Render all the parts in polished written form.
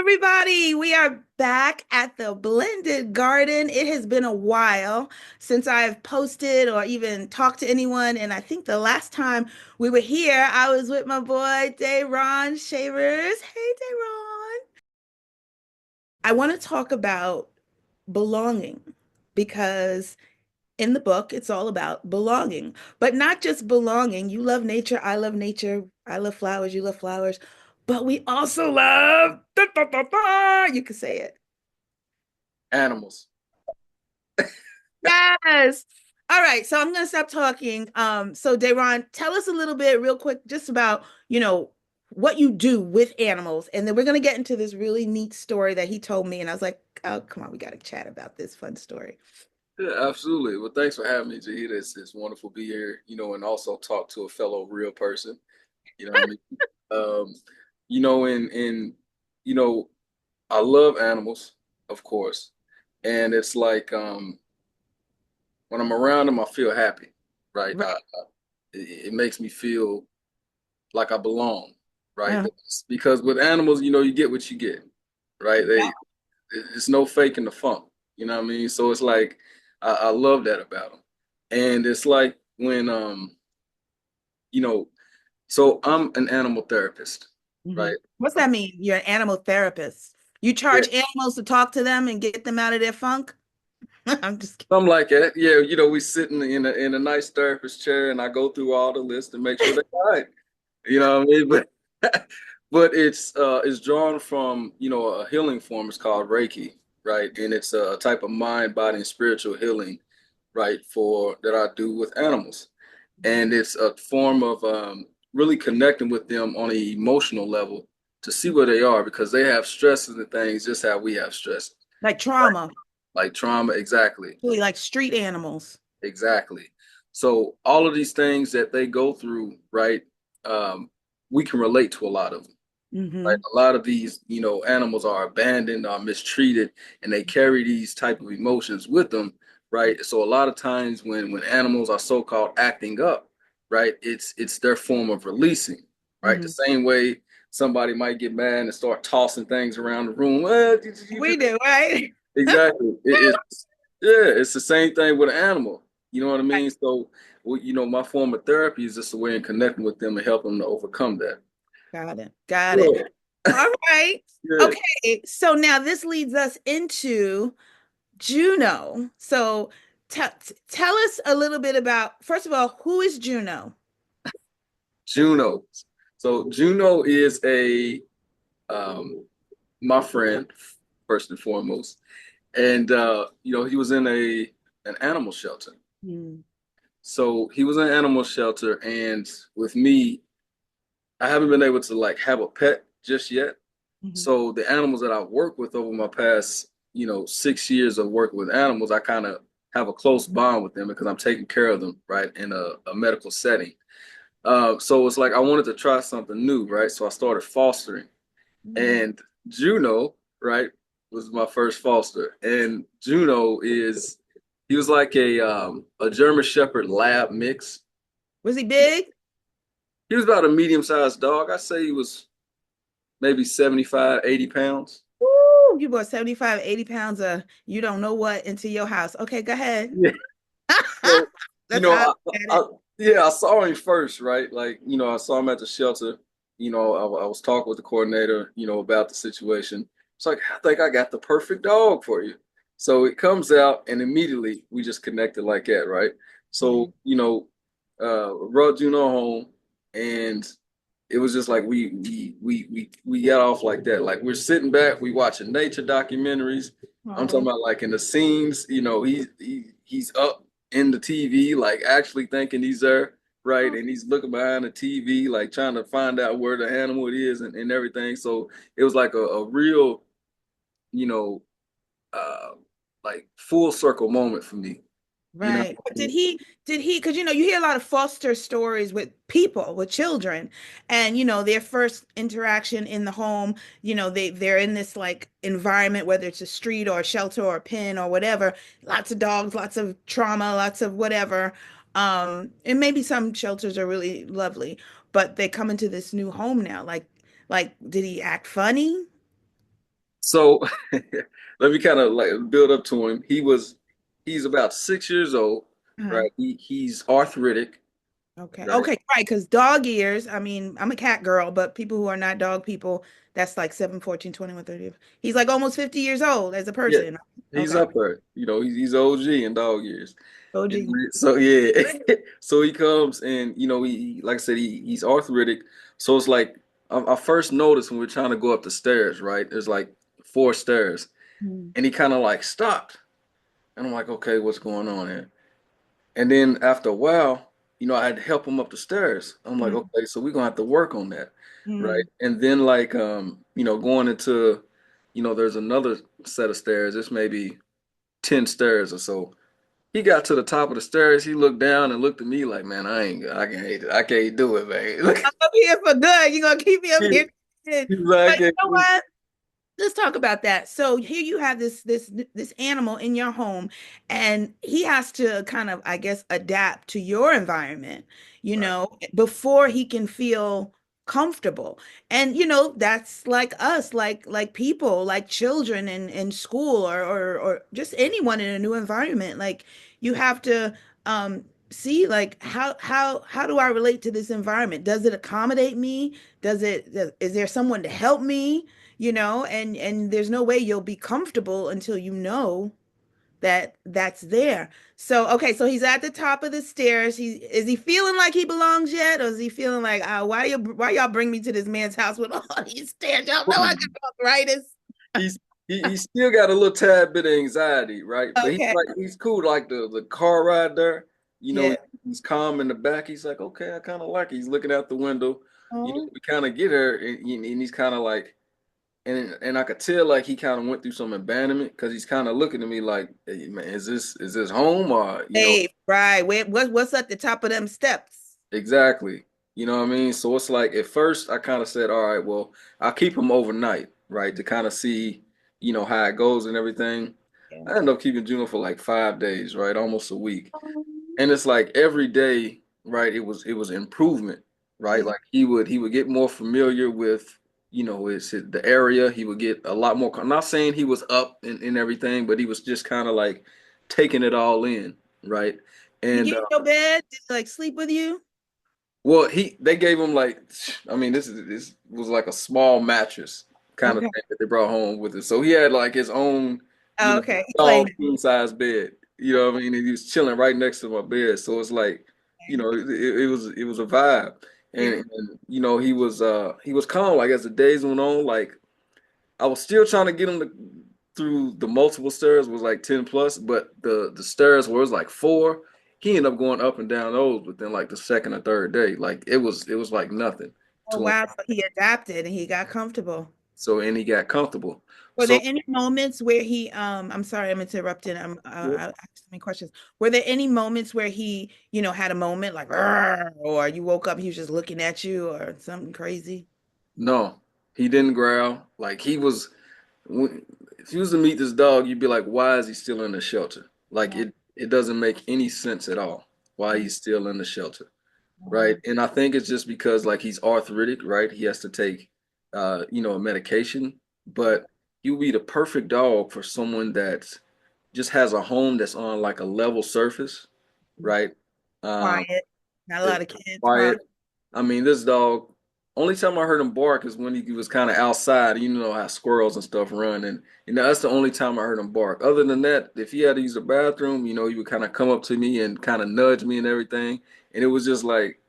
everybody. We are back at the Blended Garden. It has been a while since I've posted or even talked to anyone. And I think the last time we were here, I was with my boy, Dayron Shavers. Hey, Dayron. I want to talk about belonging because in the book, it's all about belonging, but not just belonging. You love nature. I love nature. I love flowers. You love flowers. But we also love, da, da, da, da, you can say it. Animals. Yes. All right. So I'm going to stop talking. So Dayron, tell us a little bit real quick, just about, what you do with animals. And then we're going to get into this really neat story that he told me. And I was like, oh, come on, we got to chat about this fun story. Yeah, absolutely. Well, thanks for having me, Jahida. It's wonderful to be here, and also talk to a fellow real person. You know what I mean? Um, and you know, I love animals, of course. And it's like when I'm around them, I feel happy, right? Right. It makes me feel like I belong, right? Uh, Because with animals, you get what you get, right? It's no faking the funk. You know what I mean? So it's like I love that about them. And it's like when you know, so I'm an animal therapist, right? What's that mean? You're an animal therapist. You Yeah, charge animals to talk to them and get them out of their funk? I'm just I'm like that. Yeah, we sitting in a nice therapist chair and I go through all the lists and make sure they're all right. You know what I mean? But but it's drawn from, a healing form. It's called Reiki, right? And it's a type of mind, body, and spiritual healing, right, for that I do with animals. And it's a form of really connecting with them on an emotional level to see where they are because they have stresses and things just how we have stress, like right? trauma, Like trauma, exactly, really like street animals. exactly. So all of these things that they go through, right? Um, we can relate to a lot of them. Right? Hmm. A lot of these, animals are abandoned, are mistreated, and they carry these type of emotions with them, right? So a lot of times when animals are so-called acting up, right, it's their form of releasing, right? The Hmm. same way somebody might get mad and start tossing things around the room. Well, did you do We do, right? exactly? It's yeah, it's the same thing with an animal. You know what I mean? So, well, my form of therapy is just a way of connecting with them and helping them to overcome that. Got it. Got it. Yeah. All right. Yeah. Okay. So now this leads us into Juno. So tell us a little bit about, first of all, who is Juno? Juno. So Juno is a my friend first and foremost, and he was in an animal shelter. Mm-hmm. So he was in an animal shelter, and with me, I haven't been able to like have a pet just yet. So the animals that I've worked with over my past 6 years of working with animals, I kind of have a close bond with them because I'm taking care of them right in a medical setting. So it's like I wanted to try something new, right? So I started fostering. Mm-hmm. And Juno, right, was my first foster. And Juno he was like a German Shepherd lab mix. Was he big? He was about a medium-sized dog. I say he was maybe 75, 80 pounds. Ooh, you brought 75, 80 pounds of you don't know what into your house. Okay, go ahead. Yeah. So, you That's know, how I I, look at I it. yeah, I saw him first, right? Like, I saw him at the shelter. I was talking with the coordinator, about the situation. It's like, I think I got the perfect dog for you. So it comes out, and immediately we just connected like that, right? Mhm. So, brought Juno home, and it was just like we got off like that. Like we're sitting back, we watching nature documentaries. I'm talking Aw. about like in the scenes, he's up in the TV, like actually thinking he's there, right? And he's looking behind the TV, like trying to find out where the animal it is and everything. So it was like a real, you know, uh, like full circle moment for me, you know. Right. But because you hear a lot of foster stories with people, with children, and their first interaction in the home, they're in this like environment, whether it's a street or a shelter or a pen or whatever, lots of dogs, lots of trauma, lots of whatever. And maybe some shelters are really lovely, but they come into this new home now. Like, did he act funny? So let me kind of like build up to him. He's about 6 years old, Uh-huh. right? He's arthritic, Okay. right? Okay. Right. Because dog ears, I mean, I'm a cat girl, but people who are not dog people, that's like 7, 14, 21, 30. He's like almost 50 years old as a Yeah, person. he's Okay. up there. He's OG in dog years. OG. And so yeah, so he comes and like I said, he's arthritic. So it's like I first noticed when we're trying to go up the stairs, right? There's like four stairs, Mhm. and he kind of like stopped, and I'm like, okay, what's going on here? And then after a while, I had to help him up the stairs. I'm like, Mhm. okay, so we're gonna have to work on that, right? Mhm. And then like going into, there's another set of stairs. It's maybe 10 stairs or so. He got to the top of the stairs. He looked down and looked at me like, man, I can't do it, man. Look, I'm up here for good. You're gonna keep me up here. But he's like, I you can't know do what? Let's talk about that. So here you have this animal in your home, and he has to kind of, I guess, adapt to your environment, Right. before he can feel comfortable. And that's like us, like people, like children in school, or just anyone in a new environment. Like you have to see, like, how do I relate to this environment? Does it accommodate me? Is there someone to help me? And there's no way you'll be comfortable until you know that that's there. So okay, so he's at the top of the stairs. Is he feeling like he belongs yet, or is he feeling like, why y'all bring me to this man's house with all these stairs? Y'all know I got arthritis. He's he still got a little tad bit of anxiety, right? But Okay. he's cool. Like the car ride there, Yeah. he's calm in the back. He's like, okay, I kind of like it. He's looking out the window. Oh, We kind of get her, and he's kind of like, and I could tell like he kind of went through some abandonment because he's kind of looking at me like, hey, man, is this home or hey, right. What's at the top of them steps? exactly. You know what I mean? So it's like at first I kind of said, all right, well, I'll keep him overnight, right, to kind of see, how it goes and everything. Yeah. I ended up keeping Juno for like 5 days, right, almost a week. And it's like every day, right, it was improvement, right? Yeah. Like he would get more familiar with, the area. He would get a lot more. I'm not saying he was up in everything, but he was just kind of like taking it all in, right? He And get in your bed, did he, like, sleep with you? well, they gave him like, I mean, this was like a small mattress kind of Okay. thing that they brought home with it. So he had like his own, Oh, okay. He dog claimed king size bed. You know what I mean? And he was chilling right next to my bed. So it's like, it was a vibe. it. And he was calm. Like as the days went on, like I was still trying to get him through the multiple stairs was like 10 plus, but the stairs where it was like four, he ended up going up and down those within like the second or third day. Like it was like nothing Oh, to him. wow. So he adapted and he got comfortable. So and he got comfortable. Were there So any moments where I'm sorry, I'm interrupting. I have so many questions. Were there any moments where he, had a moment like, "Arr," or you woke up, he was just looking at you or something crazy? no, he didn't growl. Like if you was to meet this dog, you'd be like, why is he still in the shelter? Like Yeah. it doesn't make any sense at all why Mhm. he's still in the shelter. Right. And I think it's just because like he's arthritic, right? He has to take a medication, but he would be the perfect dog for someone that just has a home that's on like a level surface, right? Um, Quiet. Not a it's lot of kids, quiet. probably. I mean, this dog, only time I heard him bark is when he was kind of outside. You know how squirrels and stuff run, and that's the only time I heard him bark. Other than that, if he had to use the bathroom, he would kind of come up to me and kind of nudge me and everything, and it was just like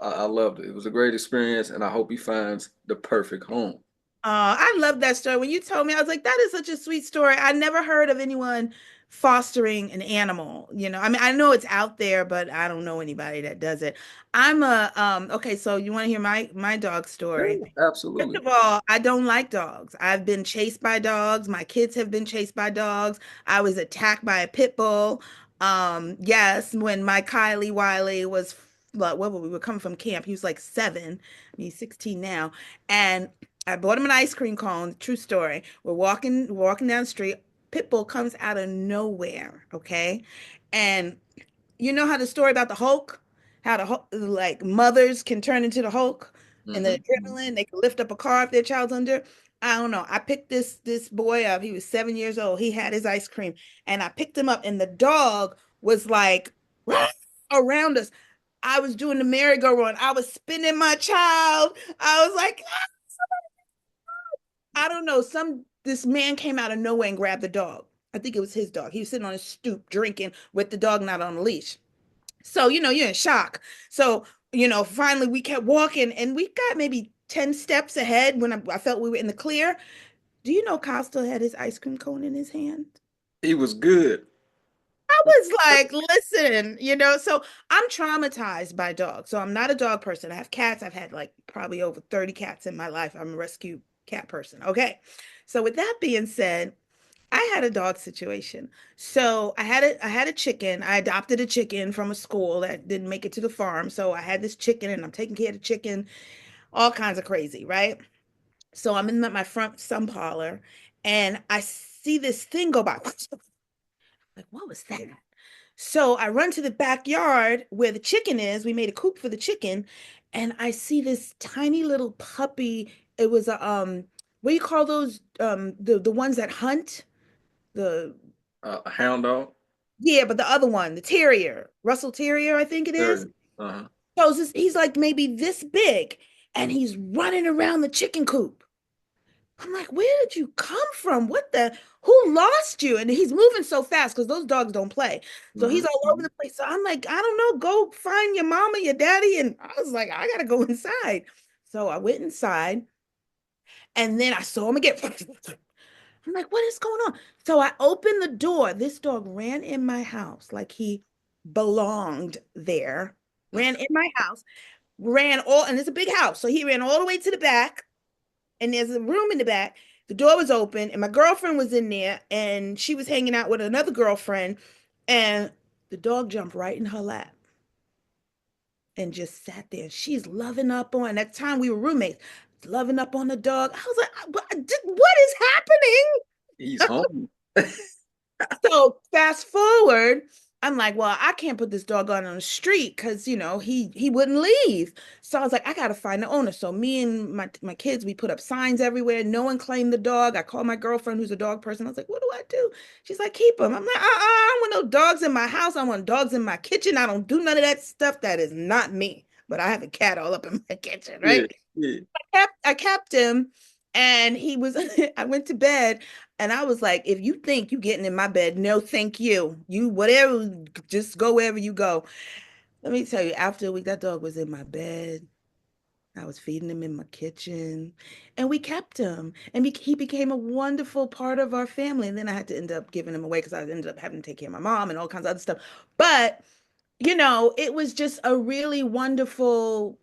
I loved it. It was a great experience, and I hope he finds the perfect home. I love that story. When you told me, I was like, that is such a sweet story. I never heard of anyone fostering an animal. I mean, I know it's out there, but I don't know anybody that does it. Okay, so you want to hear my dog story? Yeah, First absolutely. of all, I don't like dogs. I've been chased by dogs. My kids have been chased by dogs. I was attacked by a pit bull. Yes, when my Kylie Wiley was, well, we were coming from camp. He was like 7. I mean, he's 16 now. And I bought him an ice cream cone. True story. We're walking down the street. Pit bull comes out of nowhere. Okay. And you know how the story about the Hulk, how the Hulk, like mothers can turn into the Hulk. and the Mm-hmm. adrenaline, they can lift up a car if their child's under. I don't know. I picked this boy up. He was 7 years old. He had his ice cream, and I picked him up, and the dog was like around us. I was doing the merry-go-round. I was spinning my child. I was like, I don't know. This man came out of nowhere and grabbed the dog. I think it was his dog. He was sitting on his stoop drinking with the dog not on a leash. So, you're in shock. So, finally we kept walking and we got maybe 10 steps ahead when I felt we were in the clear. Do you know Kyle still had his ice cream cone in his hand? He was good. I was like, listen, so I'm traumatized by dogs. So I'm not a dog person. I have cats. I've had like probably over 30 cats in my life. I'm a rescue cat person. Okay. So with that being said, I had a dog situation. So I had a chicken. I adopted a chicken from a school that didn't make it to the farm. So I had this chicken and I'm taking care of the chicken, all kinds of crazy, right? So I'm in my front sun parlor and I see this thing go by. Like, what was that? So I run to the backyard where the chicken is. We made a coop for the chicken, and I see this tiny little puppy. It was a what do you call those? The ones that hunt? The A hound dog. Yeah, but the other one, the terrier, Russell Terrier, I think it is. Very. Uh-huh. So he's like maybe this big, and he's running around the chicken coop. I'm like, where did you come from? Who lost you? And he's moving so fast because those dogs don't play. So he's all over Mm-hmm. the place. So I'm like, I don't know, go find your mama, your daddy. And I was like, I gotta go inside. So I went inside and then I saw him again. I'm like, what is going on? So I opened the door. This dog ran in my house like he belonged there, ran in my house, and it's a big house. So he ran all the way to the back and there's a room in the back. The door was open, and my girlfriend was in there, and she was hanging out with another girlfriend, and the dog jumped right in her lap and just sat there. She's loving up on. At the time we were roommates, loving up on the dog. I was like, what is happening? He's home. So fast forward, I'm like, well, I can't put this dog on the street because he wouldn't leave. So I was like, I gotta find the owner. So me and my kids, we put up signs everywhere. No one claimed the dog. I called my girlfriend, who's a dog person. I was like, what do I do? She's like, keep him. I'm like, I don't want no dogs in my house. I want dogs in my kitchen. I don't do none of that stuff. That is not me. But I have a cat all up in my kitchen, Yeah, right? yeah, I kept him and he was I went to bed and I was like, if you think you getting in my bed, no, thank you. You whatever, just go wherever you go. Let me tell you, after a week, that dog was in my bed. I was feeding him in my kitchen, and we kept him, and he became a wonderful part of our family. And then I had to end up giving him away because I ended up having to take care of my mom and all kinds of other stuff. But it was just a really wonderful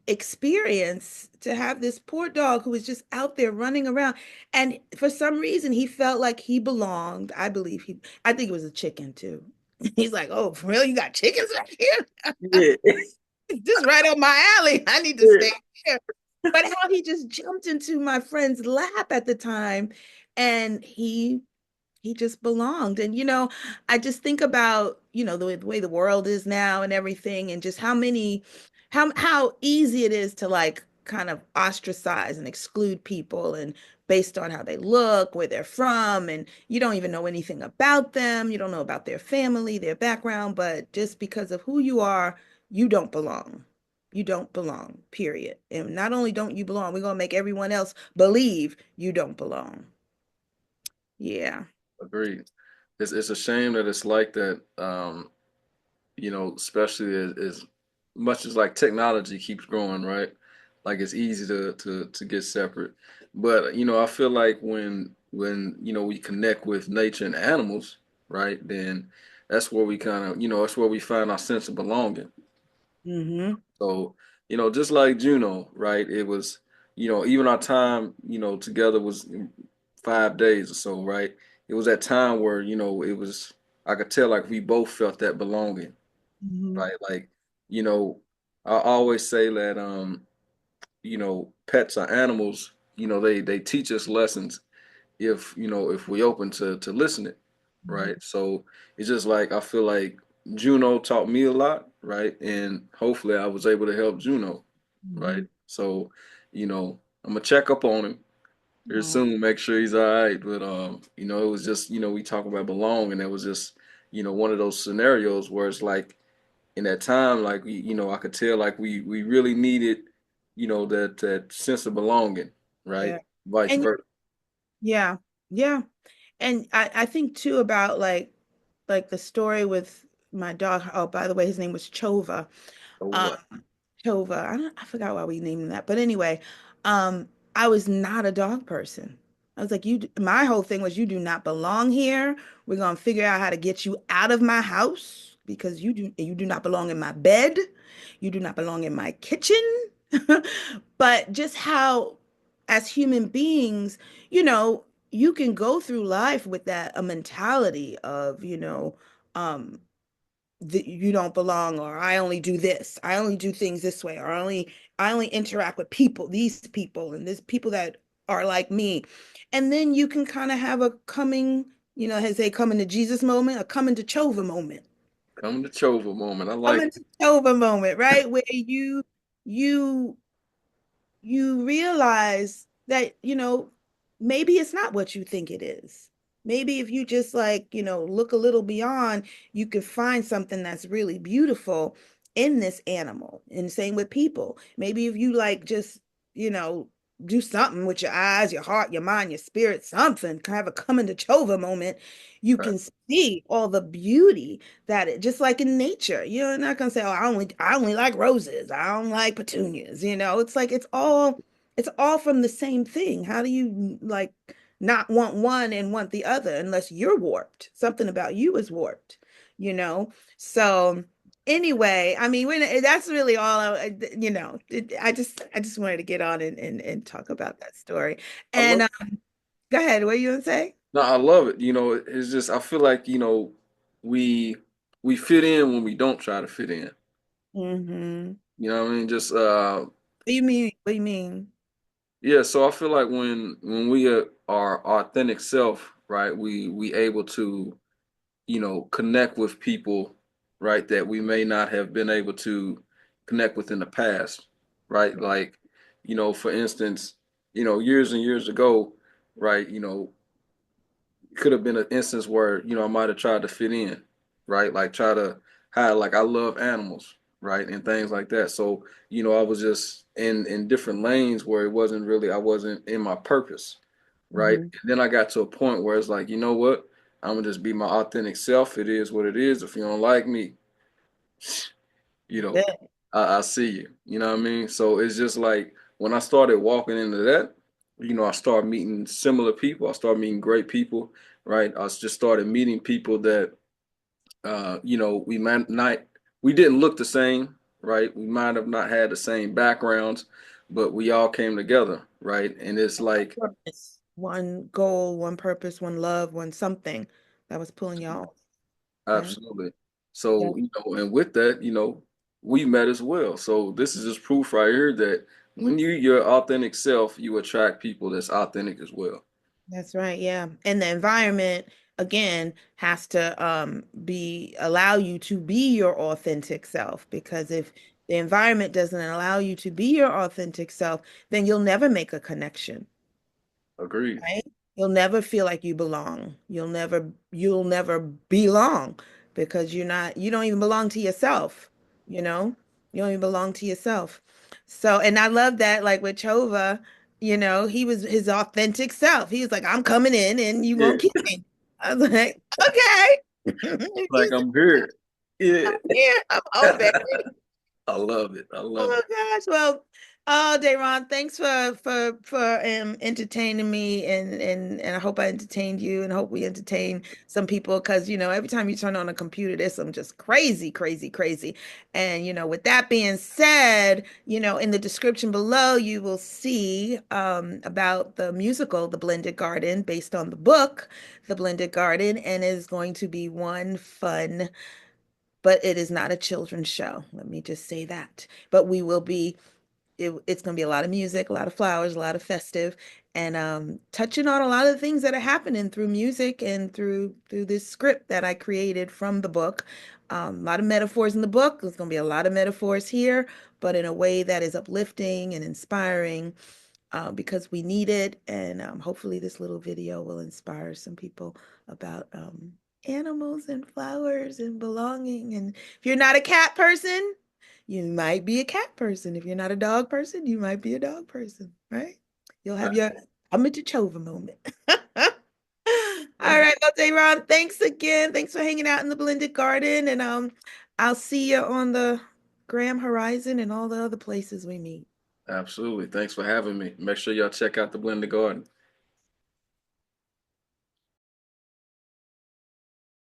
experience to have this poor dog who was just out there running around. And for some reason, he felt like he belonged. I think it was a chicken too. He's like, oh, for real? You got chickens right here? yeah, Just right up my alley. I need to yeah. stay here. But how he just jumped into my friend's lap at the time and he just belonged. And I just think about the way the world is now and everything, and just how easy it is to like kind of ostracize and exclude people and based on how they look, where they're from, and you don't even know anything about them. You don't know about their family, their background, but just because of who you are, you don't belong. You don't belong, period. And not only don't you belong, we're going to make everyone else believe you don't belong. Yeah. Agreed. It's a shame that it's like that. Especially as much as like technology keeps growing, right? Like it's easy to get separate. But I feel like when we connect with nature and animals, right, then that's where we kind of, that's where we find our sense of belonging. Hmm. So, just like Juno, right? It was, even our time, together was 5 days or so, right? It was that time where, it was, I could tell like we both felt that belonging, Hmm. right? Like, you know, I always say that pets are animals, they teach us lessons if we open to listening, right? So it's just like I feel like Juno taught me a lot, right? And hopefully I was able to help Juno, right? Hmm. So, I'm gonna check up on him here Oh, soon, make sure he's all right. But it was just, we talk about belong, and it was just, one of those scenarios where it's like in that time, like I could tell like we really needed, that sense of belonging, right? yeah. Vice And versa. yeah, yeah. And I think too about like the story with my dog. Oh, by the way, his name was Chova. Over. Um, Chova. I forgot why we named him that. But anyway, um, I was not a dog person. I was like, my whole thing was you do not belong here. We're gonna figure out how to get you out of my house because you do not belong in my bed. You do not belong in my kitchen. But just how, as human beings, you can go through life with that a mentality of, um, that you don't belong, or I only do this, I only do things this way, or I only interact with people, these people, and there's people that are like me. And then you can kind of have a coming, as they coming to Jesus moment, a coming to Chova moment. Coming to Chova moment. I like Coming to Chova moment, right? Where you you realize that, maybe it's not what you think it is. Maybe if you just like, look a little beyond, you can find something that's really beautiful in this animal. And same with people. Maybe if you like just, you know, do something with your eyes, your heart, your mind, your spirit, something, kind of a coming to Chova moment, you right. can see all the beauty that it just like in nature. You're not gonna say, "Oh, I only like roses. I don't like petunias." It's like it's all from the same thing. How do you like not want one and want the other unless you're warped? Something about you is warped, you know? So anyway, I mean, that's really all I just wanted to get on and talk about that story. I And love go ahead, what are you gonna say? No, I love it. It's just I feel like, we we fit in when we don't try to fit in. Mm-hmm. You know what I mean? Just What do you mean? What do you mean? yeah, so I feel like when we are our authentic self, right, we able to, connect with people, right, that we may not have been able to connect with in the past, right? Like, for instance, years and years ago, right, could have been an instance where I might have tried to fit in, right? Like try to hide. Like I love animals, right, and things like that. So I was just in different lanes where it wasn't really I wasn't in my purpose, right? Mm-hmm. And then I got to a point where it's like, you know what? I'm gonna just be my authentic self. It is what it is. If you don't like me, you know, I see you. You know what I mean? So it's just like when I started walking into that, I started meeting similar people. I started meeting great people, right? Just started meeting people that, we might not, we didn't look the same, right? We might have not had the same backgrounds, but we all came together, right? And it's like, Purpose, one goal, one purpose, one love, one something that was pulling y'all. Yeah. absolutely. Yeah. So, and with that, we met as well. So this is just proof right here that when you're your authentic self, you attract people that's authentic as well. That's right. Yeah. And the environment again has to be allow you to be your authentic self, because if the environment doesn't allow you to be your authentic self, then you'll never make a connection. Agreed. Right? You'll never feel like you belong. You'll never belong because you don't even belong to yourself, you know? You don't even belong to yourself. So, and I love that, like with Chova, he was his authentic self. He was like, I'm coming in and you Yeah, gonna keep me. I was like, okay. like I'm here. Yeah. I'm here. I'm open. I love it. I love Oh it. gosh. Well, oh, Dayron, thanks for entertaining me, and I hope I entertained you, and I hope we entertain some people, because every time you turn on a computer there's some just crazy, crazy, crazy. And with that being said, in the description below you will see about the musical The Blended Garden, based on the book The Blended Garden, and is going to be one fun, but it is not a children's show. Let me just say that. But it's going to be a lot of music, a lot of flowers, a lot of festive, and touching on a lot of the things that are happening through music and through this script that I created from the book. A lot of metaphors in the book. There's going to be a lot of metaphors here, but in a way that is uplifting and inspiring, because we need it. And hopefully, this little video will inspire some people about animals and flowers and belonging. And if you're not a cat person, you might be a cat person. If you're not a dog person, you might be a dog person, right? You'll have your Amichova moment. All right, well, Dayron, thanks again. Thanks for hanging out in the Blended Garden. And I'll see you on the Graham Horizon and all the other places we meet. Absolutely. Thanks for having me. Make sure y'all check out the Blended Garden.